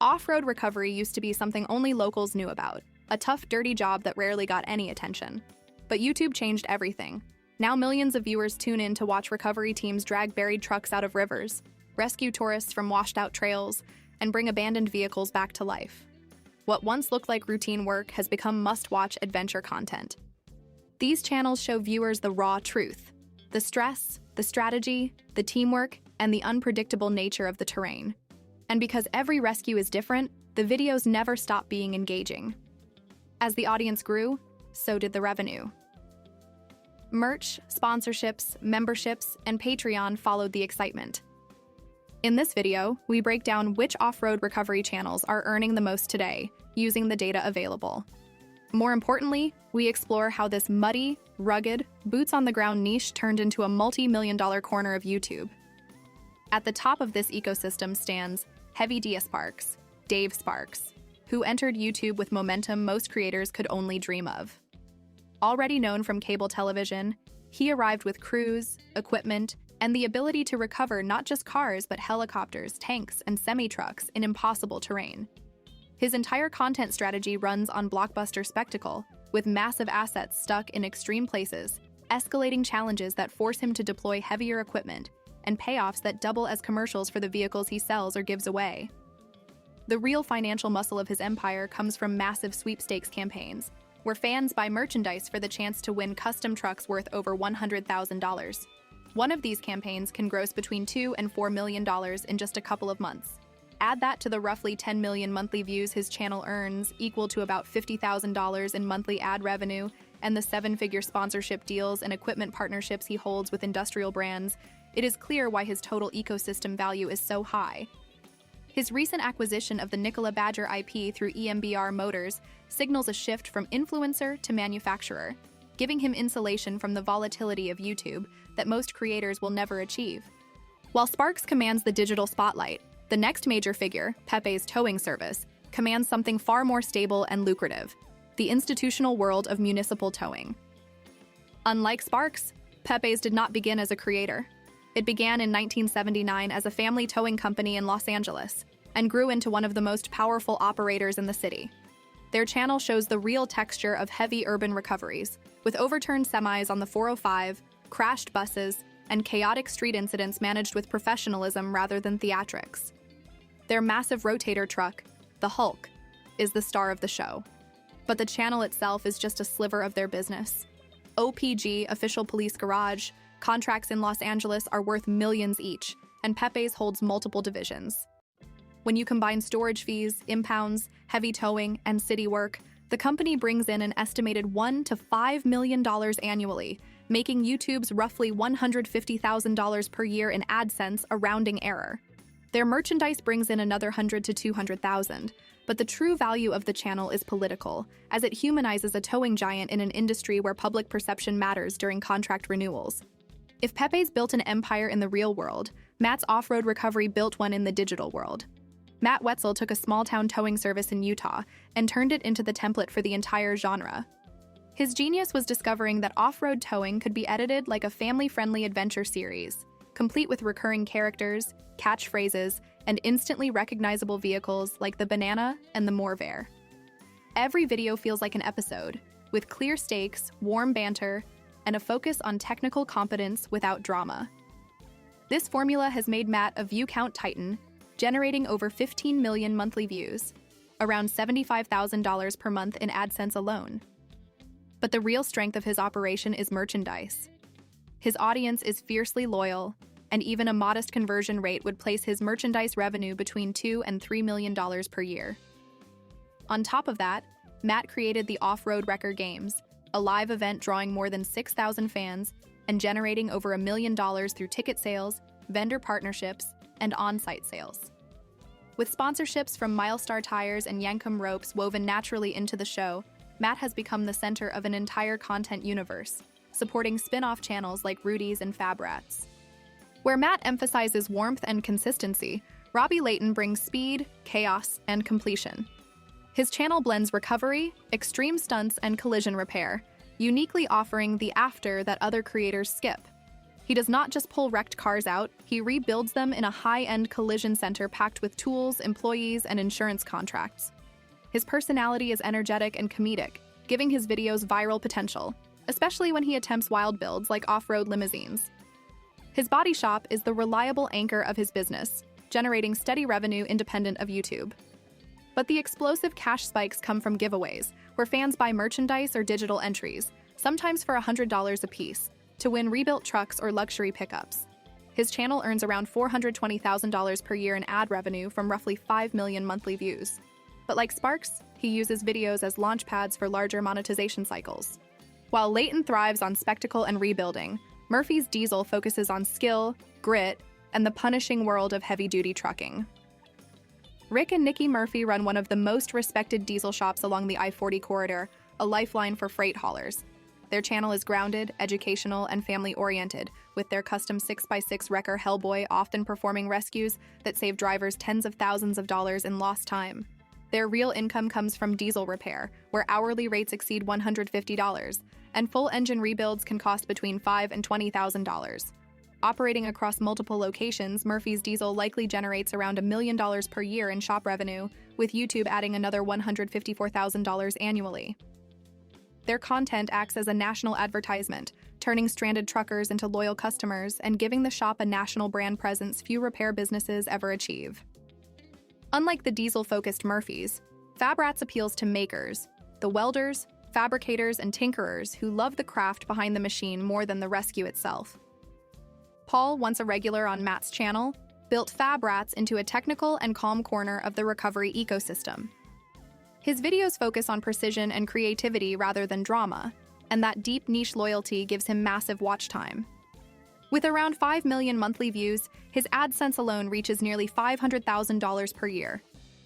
Off-road recovery used to be something only locals knew about, a tough, dirty job that rarely got any attention. But YouTube changed everything. Now millions of viewers tune in to watch recovery teams drag buried trucks out of rivers, rescue tourists from washed-out trails, and bring abandoned vehicles back to life. What once looked like routine work has become must-watch adventure content. These channels show viewers the raw truth, the stress, the strategy, the teamwork, and the unpredictable nature of the terrain. And because every rescue is different, the videos never stop being engaging. As the audience grew, so did the revenue. Merch, sponsorships, memberships, and Patreon followed the excitement. In this video, we break down which off-road recovery channels are earning the most today, using the data available. More importantly, we explore how this muddy, rugged, boots-on-the-ground niche turned into a multi-million-dollar corner of YouTube. At the top of this ecosystem stands HeavyDSparks, Dave Sparks, who entered YouTube with momentum most creators could only dream of. Already known from cable television, he arrived with crews, equipment, and the ability to recover not just cars but helicopters, tanks, and semi-trucks in impossible terrain. His entire content strategy runs on blockbuster spectacle, with massive assets stuck in extreme places, escalating challenges that force him to deploy heavier equipment, and payoffs that double as commercials for the vehicles he sells or gives away. The real financial muscle of his empire comes from massive sweepstakes campaigns, where fans buy merchandise for the chance to win custom trucks worth over $100,000. One of these campaigns can gross between $2 and $4 million in just a couple of months. Add that to the roughly 10 million monthly views his channel earns, equal to about $50,000 in monthly ad revenue, and the seven-figure sponsorship deals and equipment partnerships he holds with industrial brands, it is clear why his total ecosystem value is so high. His recent acquisition of the Nikola Badger IP through EMBR Motors signals a shift from influencer to manufacturer, giving him insulation from the volatility of YouTube that most creators will never achieve. While Sparks commands the digital spotlight, the next major figure, Pepe's towing service, commands something far more stable and lucrative: the institutional world of municipal towing. Unlike Sparks, Pepe's did not begin as a creator. It began in 1979 as a family towing company in Los Angeles and grew into one of the most powerful operators in the city. Their channel shows the real texture of heavy urban recoveries, with overturned semis on the 405, crashed buses, and chaotic street incidents managed with professionalism rather than theatrics. Their massive rotator truck, the Hulk, is the star of the show. But the channel itself is just a sliver of their business. OPG, Official Police Garage, contracts in Los Angeles are worth millions each, and Pepe's holds multiple divisions. When you combine storage fees, impounds, heavy towing, and city work, the company brings in an estimated $1 to $5 million annually, making YouTube's roughly $150,000 per year in AdSense a rounding error. Their merchandise brings in another $100,000 to $200,000, but the true value of the channel is political, as it humanizes a towing giant in an industry where public perception matters during contract renewals. If Pepe's built an empire in the real world, Matt's off-road recovery built one in the digital world. Matt Wetzel took a small-town towing service in Utah and turned it into the template for the entire genre. His genius was discovering that off-road towing could be edited like a family-friendly adventure series, complete with recurring characters, catchphrases, and instantly recognizable vehicles like the Banana and the Morvare. Every video feels like an episode, with clear stakes, warm banter, and a focus on technical competence without drama. This formula has made Matt a view count titan, generating over 15 million monthly views, around $75,000 per month in AdSense alone. But the real strength of his operation is merchandise. His audience is fiercely loyal, and even a modest conversion rate would place his merchandise revenue between $2 and $3 million per year. On top of that, Matt created the Off-Road Wrecker Games, a live event drawing more than 6,000 fans and generating over $1 million through ticket sales, vendor partnerships, and on-site sales. With sponsorships from Milestar Tires and Yankum Ropes woven naturally into the show, Matt has become the center of an entire content universe, supporting spin-off channels like Rudy's and Fab Rats. Where Matt emphasizes warmth and consistency, Robby Layton brings speed, chaos, and completion. His channel blends recovery, extreme stunts, and collision repair, uniquely offering the after that other creators skip. He does not just pull wrecked cars out, he rebuilds them in a high-end collision center packed with tools, employees, and insurance contracts. His personality is energetic and comedic, giving his videos viral potential, especially when he attempts wild builds like off-road limousines. His body shop is the reliable anchor of his business, generating steady revenue independent of YouTube. But the explosive cash spikes come from giveaways, where fans buy merchandise or digital entries, sometimes for $100 apiece, to win rebuilt trucks or luxury pickups. His channel earns around $420,000 per year in ad revenue from roughly 5 million monthly views. But like Sparks, he uses videos as launch pads for larger monetization cycles. While Layton thrives on spectacle and rebuilding, Murphy's Diesel focuses on skill, grit, and the punishing world of heavy-duty trucking. Rick and Nikki Murphy run one of the most respected diesel shops along the I-40 corridor, a lifeline for freight haulers. Their channel is grounded, educational, and family-oriented, with their custom 6x6 wrecker Hellboy often performing rescues that save drivers tens of thousands of dollars in lost time. Their real income comes from diesel repair, where hourly rates exceed $150, and full engine rebuilds can cost between $5,000 and $20,000. Operating across multiple locations, Murphy's Diesel likely generates around $1 million per year in shop revenue, with YouTube adding another $154,000 annually. Their content acts as a national advertisement, turning stranded truckers into loyal customers and giving the shop a national brand presence few repair businesses ever achieve. Unlike the diesel-focused Murphys, Fab Rats appeals to makers, the welders, fabricators, and tinkerers who love the craft behind the machine more than the rescue itself. Paul, once a regular on Matt's channel, built Fab Rats into a technical and calm corner of the recovery ecosystem. His videos focus on precision and creativity rather than drama, and that deep niche loyalty gives him massive watch time. With around 5 million monthly views, his AdSense alone reaches nearly $500,000 per year.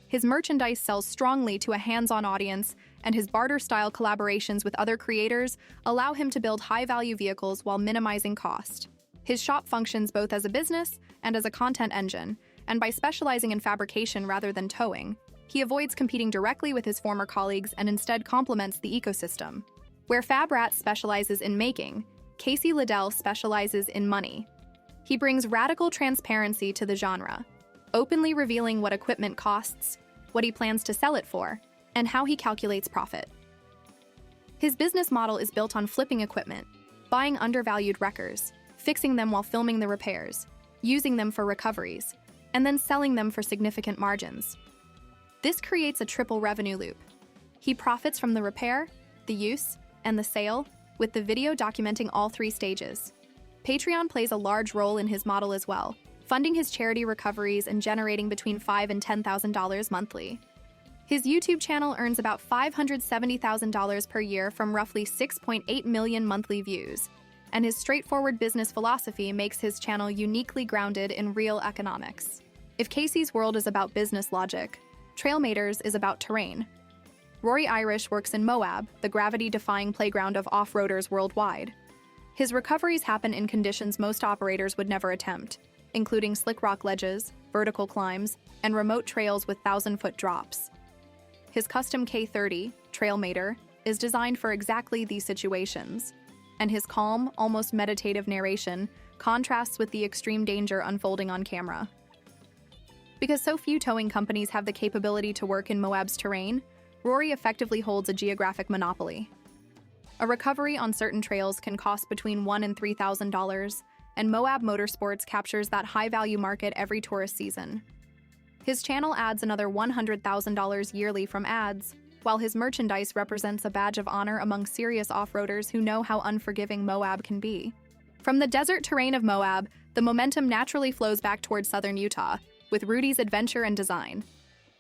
His merchandise sells strongly to a hands-on audience, and his barter-style collaborations with other creators allow him to build high-value vehicles while minimizing cost. His shop functions both as a business and as a content engine, and by specializing in fabrication rather than towing, he avoids competing directly with his former colleagues and instead complements the ecosystem. Where Fab Rats specializes in making, LaDelle specializes in money. He brings radical transparency to the genre, openly revealing what equipment costs, what he plans to sell it for, and how he calculates profit. His business model is built on flipping equipment, buying undervalued wreckers, fixing them while filming the repairs, using them for recoveries, and then selling them for significant margins. This creates a triple revenue loop. He profits from the repair, the use, and the sale, with the video documenting all three stages. Patreon plays a large role in his model as well, funding his charity recoveries and generating between $5,000 and $10,000 monthly. His YouTube channel earns about $570,000 per year from roughly 6.8 million monthly views, and his straightforward business philosophy makes his channel uniquely grounded in real economics. If Casey's world is about business logic, Trailmater's is about terrain. Rory Irish works in Moab, the gravity-defying playground of off-roaders worldwide. His recoveries happen in conditions most operators would never attempt, including slick rock ledges, vertical climbs, and remote trails with 1,000-foot drops. His custom K30, Trailmater, is designed for exactly these situations, and his calm, almost meditative narration contrasts with the extreme danger unfolding on camera. Because so few towing companies have the capability to work in Moab's terrain, Rory effectively holds a geographic monopoly. A recovery on certain trails can cost between $1,000 and $3,000, and Moab Motorsports captures that high-value market every tourist season. His channel adds another $100,000 yearly from ads, while his merchandise represents a badge of honor among serious off-roaders who know how unforgiving Moab can be. From the desert terrain of Moab, the momentum naturally flows back towards southern Utah, with Rudy's adventure and design.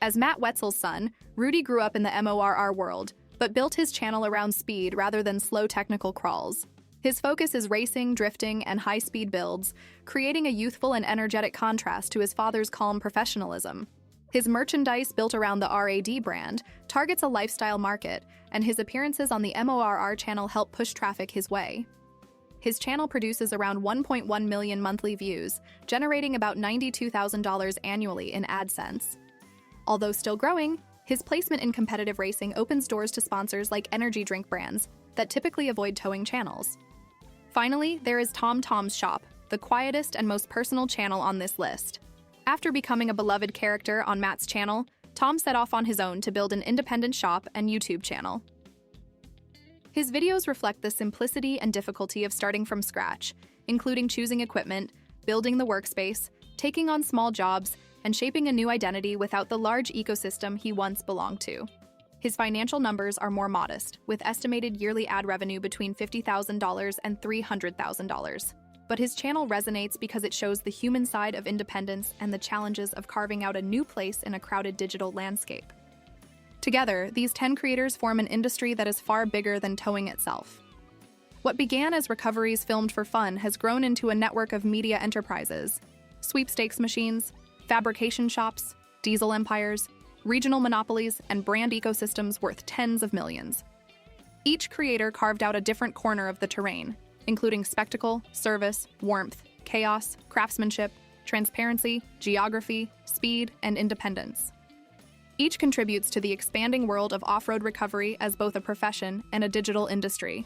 As Matt Wetzel's son, Rudy grew up in the MORR world, but built his channel around speed rather than slow technical crawls. His focus is racing, drifting, and high-speed builds, creating a youthful and energetic contrast to his father's calm professionalism. His merchandise, built around the RAD brand, targets a lifestyle market, and his appearances on the MORR channel help push traffic his way. His channel produces around 1.1 million monthly views, generating about $92,000 annually in AdSense. Although still growing, his placement in competitive racing opens doors to sponsors like energy drink brands that typically avoid towing channels. Finally, there is Tom's Shop, the quietest and most personal channel on this list. After becoming a beloved character on Matt's channel, Tom set off on his own to build an independent shop and YouTube channel. His videos reflect the simplicity and difficulty of starting from scratch, including choosing equipment, building the workspace, taking on small jobs, and shaping a new identity without the large ecosystem he once belonged to. His financial numbers are more modest, with estimated yearly ad revenue between $50,000 and $300,000. But his channel resonates because it shows the human side of independence and the challenges of carving out a new place in a crowded digital landscape. Together, these 10 creators form an industry that is far bigger than towing itself. What began as recoveries filmed for fun has grown into a network of media enterprises, sweepstakes machines, fabrication shops, diesel empires, regional monopolies, and brand ecosystems worth tens of millions. Each creator carved out a different corner of the terrain, including spectacle, service, warmth, chaos, craftsmanship, transparency, geography, speed, and independence. Each contributes to the expanding world of off-road recovery as both a profession and a digital industry.